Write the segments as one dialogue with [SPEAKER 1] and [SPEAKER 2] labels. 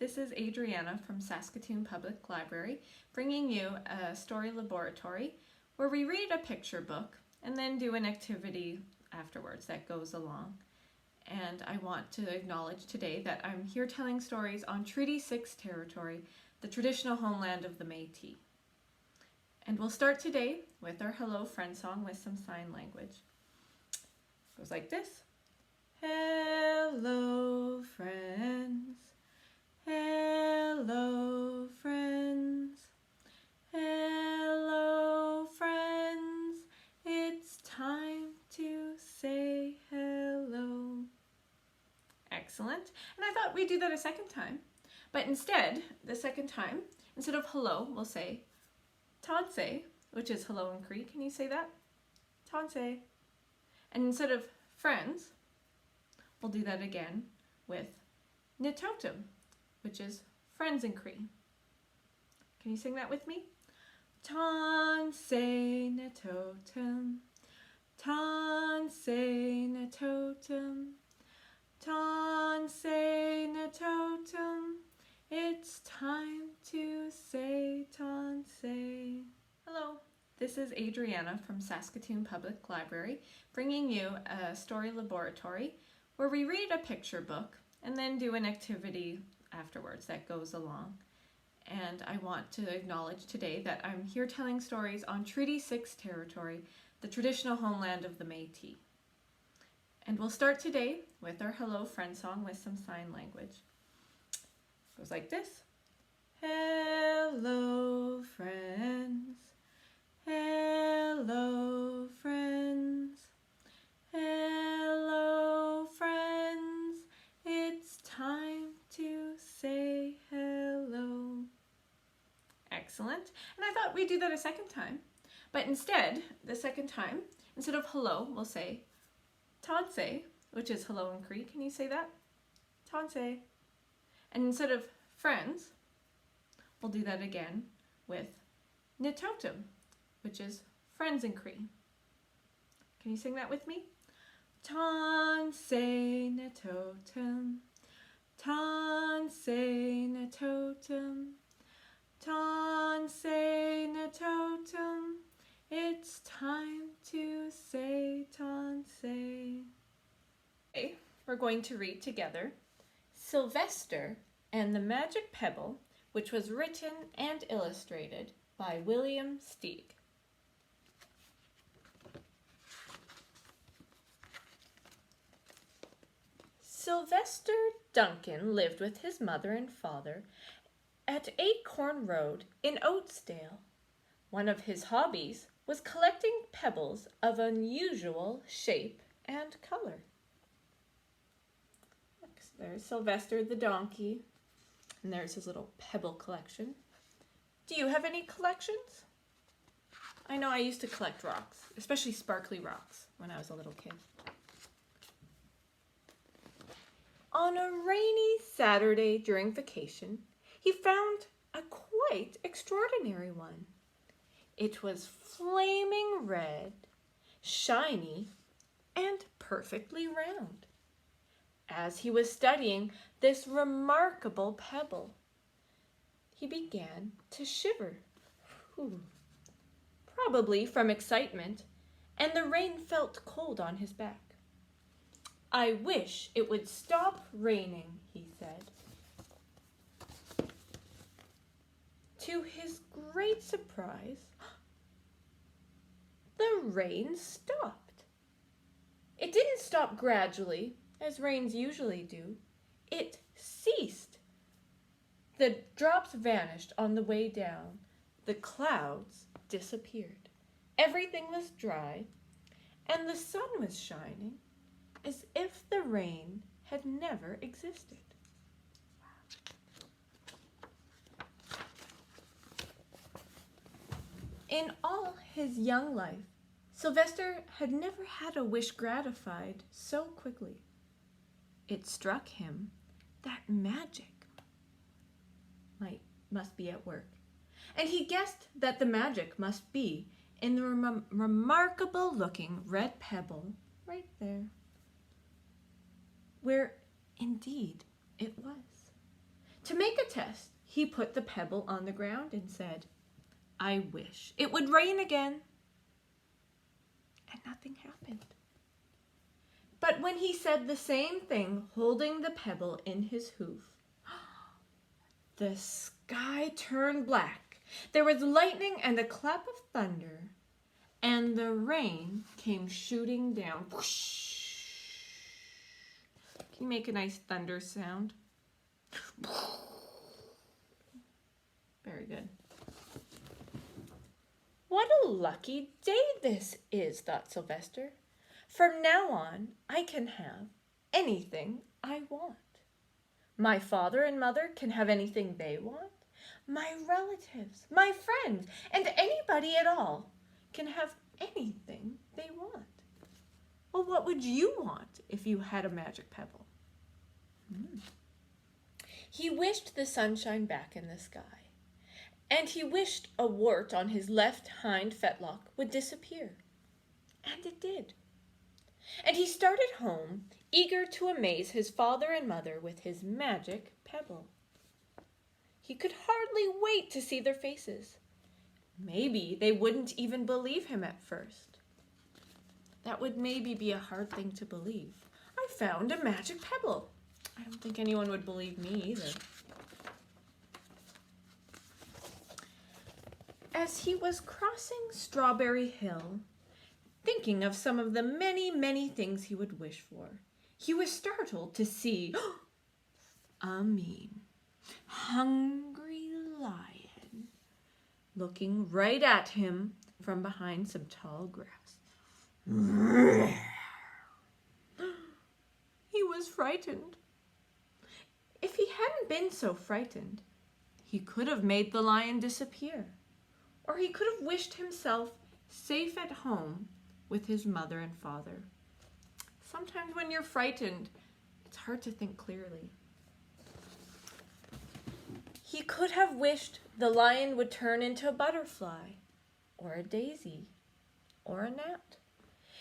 [SPEAKER 1] this is Adrianna from Saskatoon Public Library, bringing you a story laboratory where we read a picture book and then do an activity afterwards that goes along. And I want to acknowledge today that I'm here telling stories on Treaty 6 territory, the traditional homeland of the Métis. And we'll start today with our Hello Friend song with some sign language. It goes like this. Hello friends, hello friends, hello friends, it's time to say hello. Excellent. And I thought we'd do that a second time, but instead, the second time, instead of hello, we'll say Tansé, which is hello in Cree. Can you say that? Tansé. And instead of friends, we'll do that again with Nitotum, which is friends in Cree. Can you sing that with me? Tansé Nitotum, Tansé Nitotum, Tansé Nitotum, it's time to say Tansé. Hello, this is Adrianna from Saskatoon Public Library, bringing you a story laboratory where we read a picture book and then do an activity afterwards that goes along. And I want to acknowledge today that I'm here telling stories on Treaty 6 territory, the traditional homeland of the Métis. And we'll start today with our Hello Friend song with some sign language. It goes like this. Hello friends, hello friends, hello friends, it's time to say hello. Excellent. And I thought we'd do that a second time, but instead, the second time, instead of hello, we'll say Tansé, which is hello in Cree. Can you say that? Tansé. And instead of friends, we'll do that again with Nitotum, which is friends in Cree. Can you sing that with me? Tansé Nitotum, Tansé Nitotum, Tansé Nitotum, it's time to say Tansé. Okay, we're going to read together Sylvester and the Magic Pebble, which was written and illustrated by William Steig. Sylvester Duncan lived with his mother and father at Acorn Road in Oatsdale. One of his hobbies was collecting pebbles of unusual shape and color. There's Sylvester the donkey, and there's his little pebble collection. Do you have any collections? I know I used to collect rocks, especially sparkly rocks, when I was a little kid. On a rainy Saturday during vacation, he found a quite extraordinary one. It was flaming red, shiny, and perfectly round. As he was studying this remarkable pebble, he began to shiver, probably from excitement, and the rain felt cold on his back. I wish it would stop raining, he said. To his great surprise, the rain stopped. It didn't stop gradually, as rains usually do. It ceased. The drops vanished on the way down. The clouds disappeared. Everything was dry, and the sun was shining as if the rain had never existed. In all his young life, Sylvester had never had a wish gratified so quickly. It struck him that magic must be at work, and he guessed that the magic must be in the remarkable-looking red pebble right there, where indeed it was. To make a test, he put the pebble on the ground and said, "I wish it would rain again." And nothing happened. But when he said the same thing, holding the pebble in his hoof, the sky turned black. There was lightning and a clap of thunder, and the rain came shooting down. Whoosh. Can you make a nice thunder sound? Very good. What a lucky day this is, thought Sylvester. From now on, I can have anything I want. My father and mother can have anything they want. My relatives, my friends, and anybody at all can have anything they want. Well, what would you want if you had a magic pebble? He wished the sunshine back in the sky, and he wished a wart on his left hind fetlock would disappear. And it did. And he started home, eager to amaze his father and mother with his magic pebble. He could hardly wait to see their faces. Maybe they wouldn't even believe him at first. That would maybe be a hard thing to believe. I found a magic pebble. I don't think anyone would believe me either. As he was crossing Strawberry Hill, thinking of some of the many, many things he would wish for, he was startled to see a mean, hungry lion looking right at him from behind some tall grass. He was frightened. If he hadn't been so frightened, he could have made the lion disappear, or he could have wished himself safe at home with his mother and father. Sometimes when you're frightened, it's hard to think clearly. He could have wished the lion would turn into a butterfly, or a daisy, or a gnat.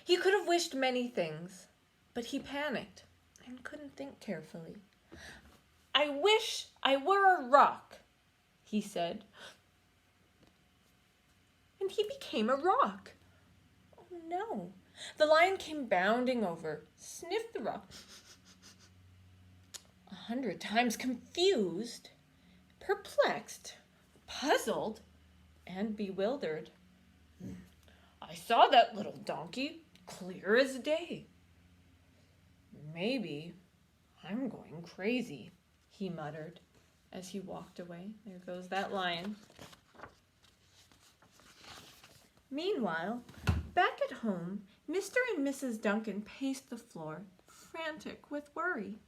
[SPEAKER 1] He could have wished many things, but he panicked and couldn't think carefully. "I wish I were a rock," he said. And he became a rock. Oh no. The lion came bounding over, sniffed the rock. 100 times confused, perplexed, puzzled, and bewildered. "I saw that little donkey clear as day. Maybe I'm going crazy," he muttered as he walked away. There goes that lion. Meanwhile, back at home, Mr. and Mrs. Duncan paced the floor, frantic with worry.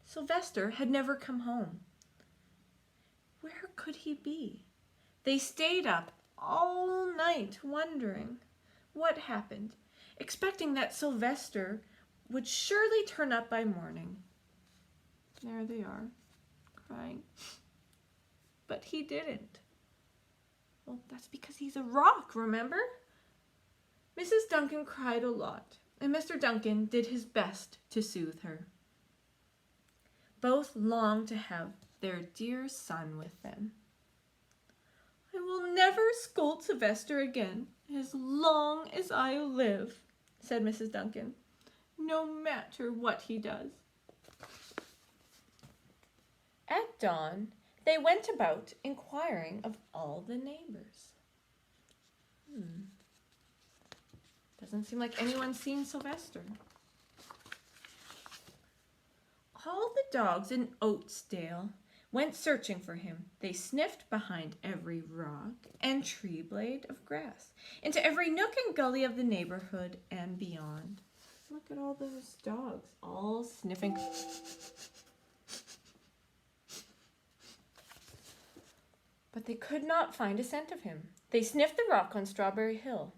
[SPEAKER 1] Sylvester had never come home. Where could he be? They stayed up all night wondering what happened, expecting that Sylvester would surely turn up by morning. There they are, crying. But he didn't. Well, that's because he's a rock, remember? Mrs. Duncan cried a lot, and Mr. Duncan did his best to soothe her. Both longed to have their dear son with them. "I will never scold Sylvester again as long as I live," said Mrs. Duncan, "no matter what he does." At dawn, they went about inquiring of all the neighbors. Doesn't seem like anyone's seen Sylvester. All the dogs in Oatsdale went searching for him. They sniffed behind every rock and tree blade of grass, into every nook and gully of the neighborhood and beyond. Look at all those dogs, all sniffing. But they could not find a scent of him. They sniffed the rock on Strawberry Hill,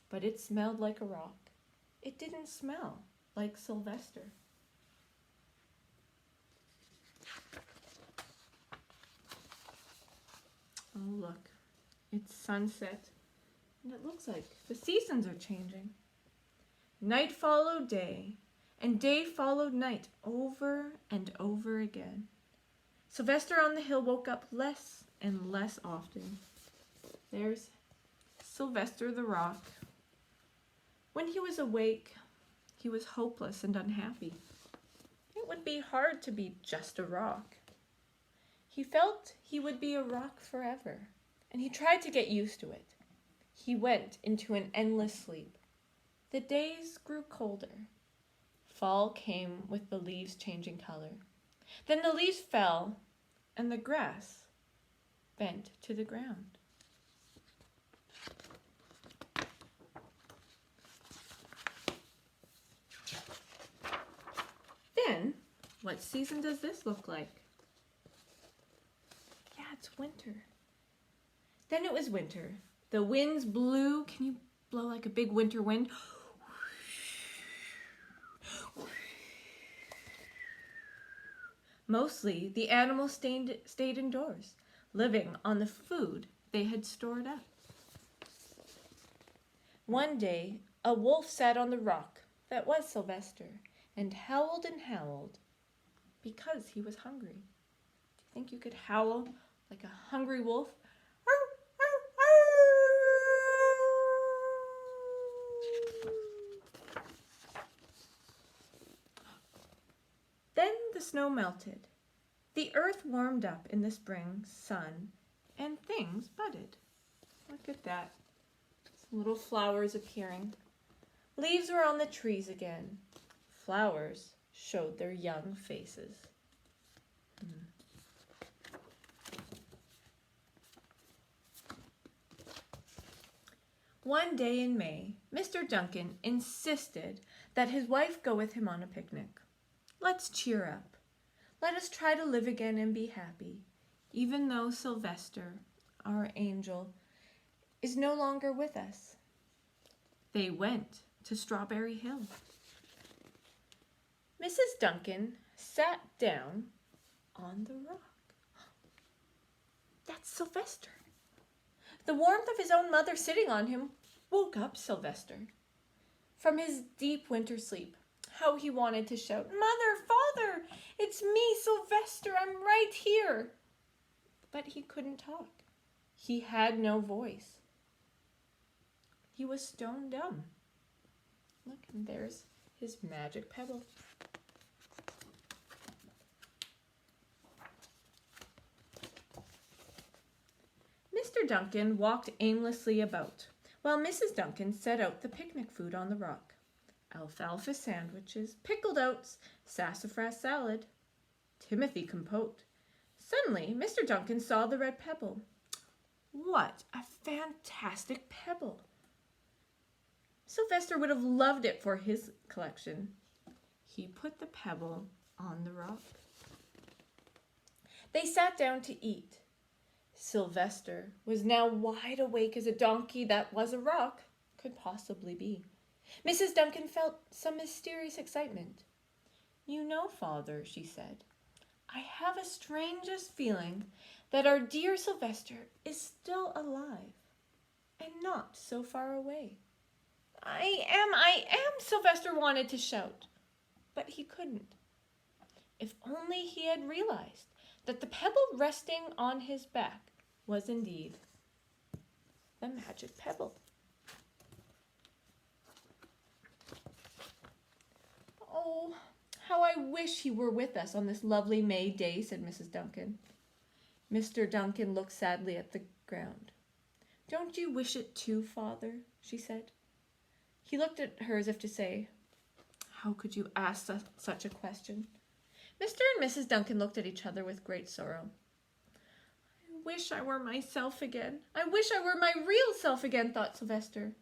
[SPEAKER 1] but it smelled like a rock. It didn't smell like Sylvester. Oh, look, it's sunset, and it looks like the seasons are changing. Night followed day, and day followed night over and over again. Sylvester on the hill woke up less and less often. There's Sylvester the rock. When he was awake, he was hopeless and unhappy. It would be hard to be just a rock. He felt he would be a rock forever, and he tried to get used to it. He went into an endless sleep. The days grew colder. Fall came with the leaves changing color. Then the leaves fell, and the grass bent to the ground. Then, what season does this look like? Yeah, it's winter. Then it was winter. The winds blew. Can you blow like a big winter wind? Mostly, the animals stayed indoors, living on the food they had stored up. One day, a wolf sat on the rock that was Sylvester and howled because he was hungry. Do you think you could howl like a hungry wolf? Then the snow melted. The earth warmed up in the spring sun, and things budded. Look at that. Some little flowers appearing. Leaves were on the trees again. Flowers showed their young faces. One day in May, Mr. Duncan insisted that his wife go with him on a picnic. Let's cheer up. Let us try to live again and be happy, even though Sylvester, our angel, is no longer with us. They went to Strawberry Hill. Mrs. Duncan sat down on the rock. That's Sylvester. The warmth of his own mother sitting on him woke up Sylvester. From his deep winter sleep, how he wanted to shout, "Mother, Father, it's me, Sylvester, I'm right here." But he couldn't talk. He had no voice. He was stone dumb. Look, and there's his magic pebble. Mr. Duncan walked aimlessly about, while Mrs. Duncan set out the picnic food on the rock. Alfalfa sandwiches, pickled oats, sassafras salad, Timothy compote. Suddenly, Mr. Duncan saw the red pebble. What a fantastic pebble! Sylvester would have loved it for his collection. He put the pebble on the rock. They sat down to eat. Sylvester was now wide awake as a donkey that was a rock could possibly be. Mrs. Duncan felt some mysterious excitement. "You know, Father," she said, "I have a strangest feeling that our dear Sylvester is still alive and not so far away." I am, Sylvester wanted to shout, but he couldn't. If only he had realized that the pebble resting on his back was indeed the magic pebble. "Oh, how I wish he were with us on this lovely May day," said Mrs. Duncan. Mr. Duncan looked sadly at the ground. "Don't you wish it too, Father?" she said. He looked at her as if to say, "How could you ask such a question?" Mr. and Mrs. Duncan looked at each other with great sorrow. "I wish I were myself again. I wish I were my real self again," thought Sylvester.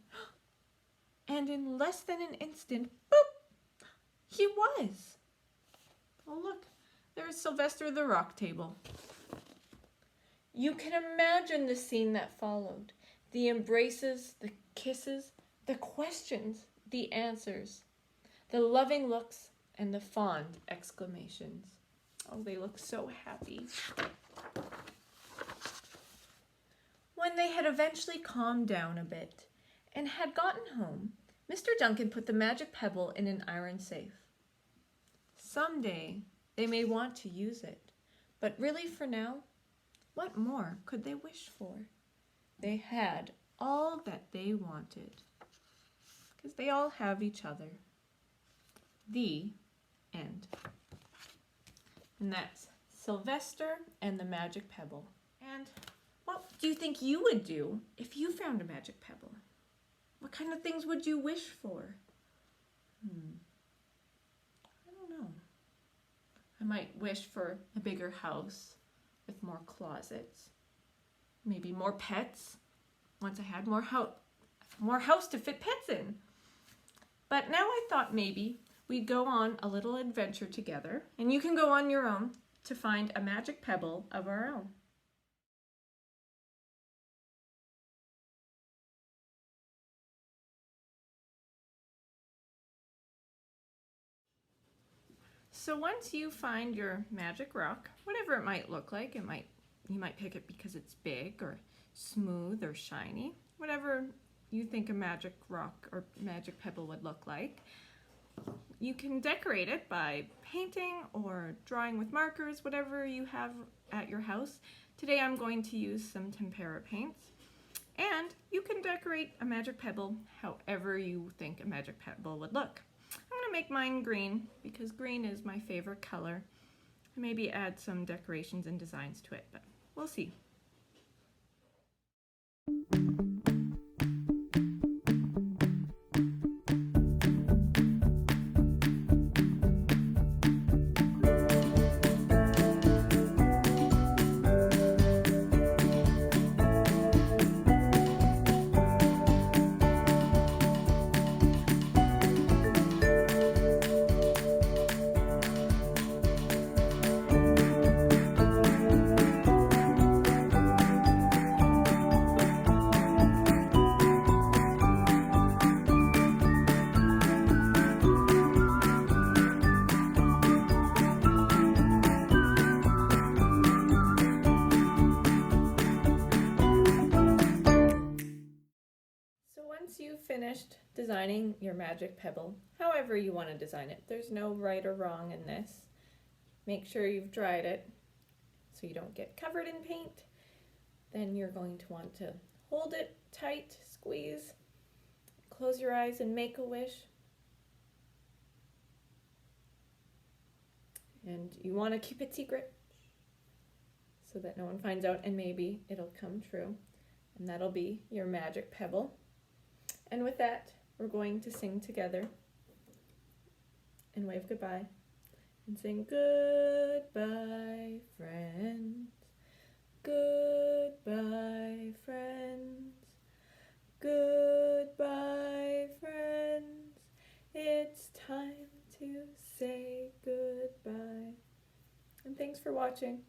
[SPEAKER 1] And in less than an instant, boop, he was. Oh, look, there's Sylvester the rock table. You can imagine the scene that followed. The embraces, the kisses, the questions, the answers, the loving looks, and the fond exclamations. Oh, they look so happy. When they had eventually calmed down a bit and had gotten home, Mr. Duncan put the magic pebble in an iron safe. Someday they may want to use it, But really for now, what more could they wish for? They had all that they wanted, because they all have each other. The end. And that's Sylvester and the Magic Pebble. And what do you think you would do if you found a magic pebble? What kind of things would you wish for? I don't know. I might wish for a bigger house with more closets. Maybe more pets. Once I had more house to fit pets in. But now I thought maybe we'd go on a little adventure together, and you can go on your own to find a magic pebble of our own. So once you find your magic rock, whatever it might look like, you might pick it because it's big or smooth or shiny, whatever you think a magic rock or magic pebble would look like. You can decorate it by painting or drawing with markers, whatever you have at your house. Today I'm going to use some tempera paints. And you can decorate a magic pebble however you think a magic pebble would look. I'm going to make mine green because green is my favorite color. Maybe add some decorations and designs to it, but we'll see. Once you've finished designing your magic pebble, however you want to design it, there's no right or wrong in this. Make sure you've dried it so you don't get covered in paint. Then you're going to want to hold it tight, squeeze, close your eyes and make a wish. And you want to keep it secret so that no one finds out, and maybe it'll come true. And that'll be your magic pebble. And with that, we're going to sing together and wave goodbye and sing goodbye, friends. Goodbye, friends. Goodbye, friends. It's time to say goodbye. And thanks for watching.